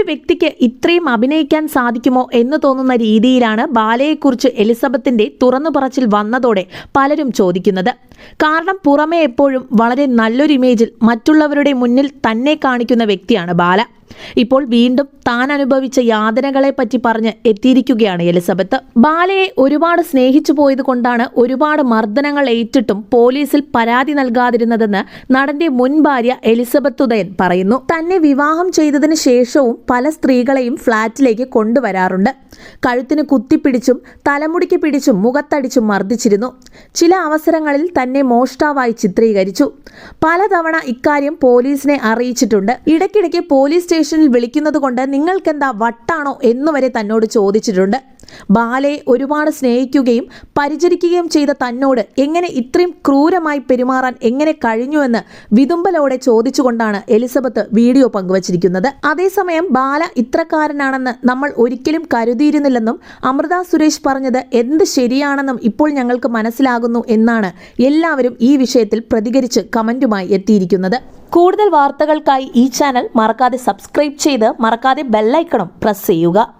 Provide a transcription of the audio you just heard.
ഒരു വ്യക്തിക്ക് ഇത്രയും അഭിനയിക്കാൻ സാധിക്കുമോ എന്ന് തോന്നുന്ന രീതിയിലാണ് ബാലയെക്കുറിച്ച് എലിസബത്തിന്റെ തുറന്നു പറച്ചിൽ വന്നതോടെ പലരും ചോദിക്കുന്നത്. കാരണം പുറമെ എപ്പോഴും വളരെ നല്ലൊരു ഇമേജിൽ മറ്റുള്ളവരുടെ മുന്നിൽ തന്നെ കാണിക്കുന്ന വ്യക്തിയാണ് ബാല. ഇപ്പോൾ വീണ്ടും താൻ അനുഭവിച്ച യാതനകളെ പറ്റി പറഞ്ഞ് എത്തിയിരിക്കുകയാണ് എലിസബത്ത്. ബാലയെ ഒരുപാട് സ്നേഹിച്ചു പോയത് കൊണ്ടാണ് ഒരുപാട് മർദ്ദനങ്ങൾ ഏറ്റിട്ടും പോലീസിൽ പരാതി നൽകാതിരുന്നതെന്ന് നടന്റെ മുൻ ഭാര്യ എലിസബത്ത് ഉദയൻ പറയുന്നു. തന്നെ വിവാഹം ചെയ്തതിന് ശേഷവും പല സ്ത്രീകളെയും ഫ്ളാറ്റിലേക്ക് കൊണ്ടുവരാറുണ്ട്. കഴുത്തിന് കുത്തിപ്പിടിച്ചും തലമുടിക്ക് പിടിച്ചും മുഖത്തടിച്ചും മർദ്ദിച്ചിരുന്നു. ചില അവസരങ്ങളിൽ തന്നെ മോഷ്ടാവായി ചിത്രീകരിച്ചു. പലതവണ ഇക്കാര്യം പോലീസിനെ അറിയിച്ചിട്ടുണ്ട്. ഇടയ്ക്കിടയ്ക്ക് പോലീസ് സ്റ്റേഷനിൽ വിളിക്കുന്നത് കൊണ്ട് നിങ്ങൾക്കെന്താ വട്ടാണോ എന്നുവരെ തന്നോട് ചോദിച്ചിട്ടുണ്ട്. ബാലയെ ഒരുപാട് സ്നേഹിക്കുകയും പരിചരിക്കുകയും ചെയ്ത തന്നോട് എങ്ങനെ ഇത്രയും ക്രൂരമായി പെരുമാറാൻ എങ്ങനെ കഴിഞ്ഞുവെന്ന് വിതുമ്പലോടെ ചോദിച്ചുകൊണ്ടാണ് എലിസബത്ത് വീഡിയോ പങ്കുവച്ചിരിക്കുന്നത്. അതേസമയം ബാല ഇത്രക്കാരനാണെന്ന് നമ്മൾ ഒരിക്കലും കരുതിയിരുന്നില്ലെന്നും അമൃത സുരേഷ് പറഞ്ഞത് എന്ത് ശരിയാണെന്നും ഇപ്പോൾ ഞങ്ങൾക്ക് മനസ്സിലാകുന്നു എന്നാണ് എല്ലാവരും ഈ വിഷയത്തിൽ പ്രതികരിച്ച് കമന്റുമായി എത്തിയിരിക്കുന്നത്. കൂടുതൽ വാർത്തകൾക്കായി ഈ ചാനൽ മറക്കാതെ സബ്സ്ക്രൈബ് ചെയ്ത് മറക്കാതെ ബെല്ലൈക്കണും പ്രസ് ചെയ്യുക.